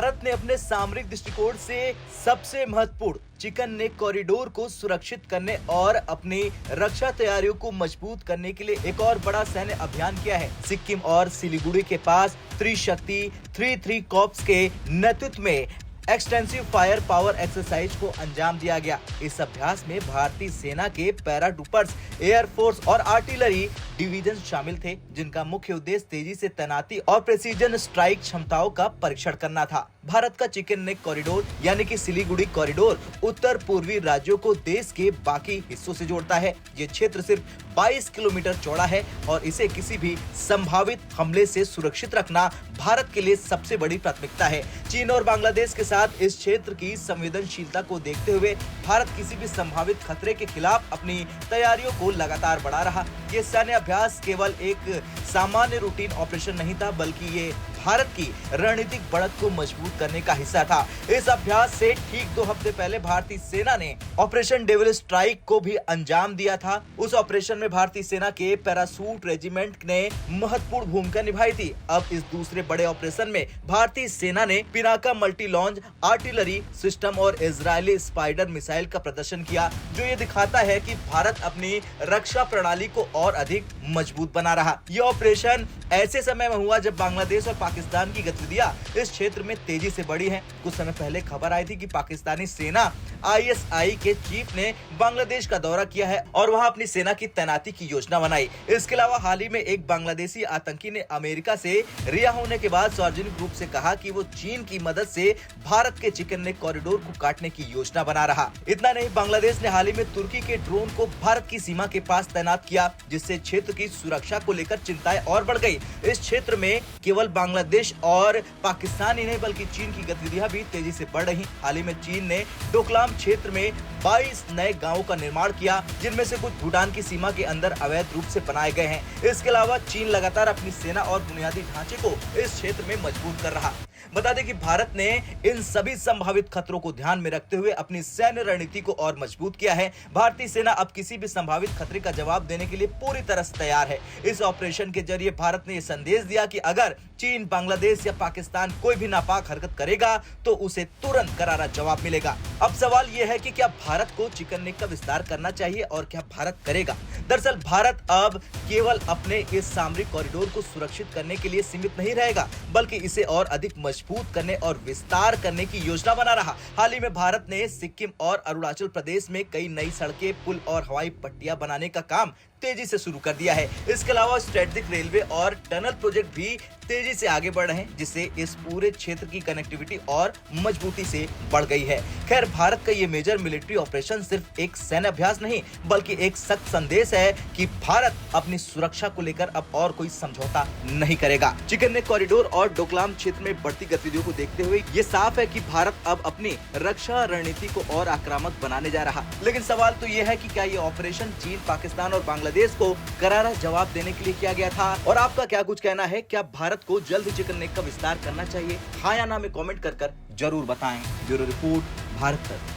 भारत ने अपने सामरिक दृष्टिकोण से सबसे महत्वपूर्ण चिकन नेक कॉरिडोर को सुरक्षित करने और अपनी रक्षा तैयारियों को मजबूत करने के लिए एक और बड़ा सैन्य अभियान किया है। सिक्किम और सिलीगुड़ी के पास त्रिशक्ति 33 कॉर्प्स के नेतृत्व में एक्सटेंसिव फायर पावर एक्सरसाइज को अंजाम दिया गया। इस अभ्यास में भारतीय सेना के पैराट्रूपर्स, एयरफोर्स और आर्टिलरी डिवीजन शामिल थे, जिनका मुख्य उद्देश्य तेजी से तैनाती और प्रेसिजन स्ट्राइक क्षमताओं का परीक्षण करना था। भारत का चिकन नेक कॉरिडोर यानी कि सिलीगुड़ी कॉरिडोर उत्तर पूर्वी राज्यों को देश के बाकी हिस्सों से जोड़ता है। ये क्षेत्र सिर्फ 22 किलोमीटर चौड़ा है और इसे किसी भी संभावित हमले से सुरक्षित रखना भारत के लिए सबसे बड़ी प्राथमिकता है। चीन और बांग्लादेश के साथ इस क्षेत्र की संवेदनशीलता को देखते हुए भारत किसी भी संभावित खतरे के खिलाफ अपनी तैयारियों को लगातार बढ़ा रहा। ये सैन्य अभ्यास केवल एक सामान्य रूटीन ऑपरेशन नहीं था, बल्कि ये भारत की रणनीतिक बढ़त को मजबूत करने का हिस्सा था। इस अभ्यास से ठीक 2 हफ्ते पहले भारतीय सेना ने ऑपरेशन डेविल स्ट्राइक को भी अंजाम दिया था। उस ऑपरेशन में भारतीय सेना के पैरासूट रेजिमेंट ने महत्वपूर्ण भूमिका निभाई थी। अब इस दूसरे बड़े ऑपरेशन में भारतीय सेना ने Pinaka multi launch artillery system और इजरायली स्पाइडर मिसाइल का प्रदर्शन किया, जो ये दिखाता है कि भारत अपनी रक्षा प्रणाली को और अधिक मजबूत बना रहा। यह ऑपरेशन ऐसे समय में हुआ जब बांग्लादेश और पाकिस्तान की गतिविधियां इस क्षेत्र में तेजी से बढ़ी हैं। कुछ समय पहले खबर आई थी कि पाकिस्तानी सेना ISI के चीफ ने बांग्लादेश का दौरा किया है और वहां अपनी सेना की तैनाती की योजना बनाई। इसके अलावा हाल ही में एक बांग्लादेशी आतंकी ने अमेरिका से रिहा होने के बाद सार्वजनिक रूप से कहा कि वो चीन की मदद से भारत के चिकन नेक कॉरिडोर को काटने की योजना बना रहा। इतना नहीं, बांग्लादेश ने हाल ही में तुर्की के ड्रोन को भारत की सीमा के पास तैनात किया, जिससे क्षेत्र की सुरक्षा को लेकर चिंताएं और बढ़ गई। इस क्षेत्र में केवल बांग्लादेश और पाकिस्तान ही नहीं बल्कि चीन की गतिविधियां भी तेजी से बढ़ रही। हाल ही में चीन ने डोकलाम क्षेत्र में 22 नए गांवों का निर्माण किया, जिनमें से कुछ भूटान की सीमा के अंदर अवैध रूप से बनाए गए हैं। इसके अलावा चीन लगातार अपनी सेना और बुनियादी ढांचे को इस क्षेत्र में मजबूत कर रहा। बता दें कि भारत ने इन सभी संभावित खतरों को ध्यान में रखते हुए अपनी सैन्य रणनीति को और मजबूत किया है। भारतीय सेना अब किसी भी संभावित खतरे का जवाब देने के लिए पूरी तरह से तैयार है। इस ऑपरेशन के जरिए भारत ने यह संदेश दिया कि अगर चीन, बांग्लादेश या पाकिस्तान कोई भी नापाक हरकत करेगा तो उसे तुरंत करारा जवाब मिलेगा। अब सवाल यह है कि क्या भारत को चिकन नेक का विस्तार करना चाहिए और क्या भारत करेगा? दरअसल भारत अब केवल अपने इस सामरिक कॉरिडोर को सुरक्षित करने के लिए सीमित नहीं रहेगा, बल्कि इसे और अधिक मजबूत करने और विस्तार करने की योजना बना रहा। हाल ही में भारत ने सिक्किम और अरुणाचल प्रदेश में कई नई सड़कें, पुल और हवाई पट्टियां बनाने का काम तेजी से शुरू कर दिया है। इसके अलावा स्ट्रेटेजिक रेलवे और टनल प्रोजेक्ट भी तेजी से आगे बढ़ रहे हैं, जिससे इस पूरे क्षेत्र की कनेक्टिविटी और मजबूती से बढ़ गई है। खैर, भारत का ये मेजर मिलिट्री ऑपरेशन सिर्फ एक सैन्य अभ्यास नहीं बल्कि एक सख्त संदेश है कि भारत अपनी सुरक्षा को लेकर अब और कोई समझौता नहीं करेगा। चिकन नेक कॉरिडोर और डोकलाम क्षेत्र में बढ़ती गतिविधियों को देखते हुए ये साफ है कि भारत अब अपनी रक्षा रणनीति को और आक्रामक बनाने जा रहा। लेकिन सवाल तो ये है कि क्या ये ऑपरेशन चीन, पाकिस्तान और बांग्लादेश को करारा जवाब देने के लिए किया गया था? और आपका क्या कुछ कहना है? क्या भारत को जल्द चिकन नेक का विस्तार करना चाहिए? हाँ या ना में कमेंट कर जरूर बताएं। ब्यूरो रिपोर्ट, भारत तक।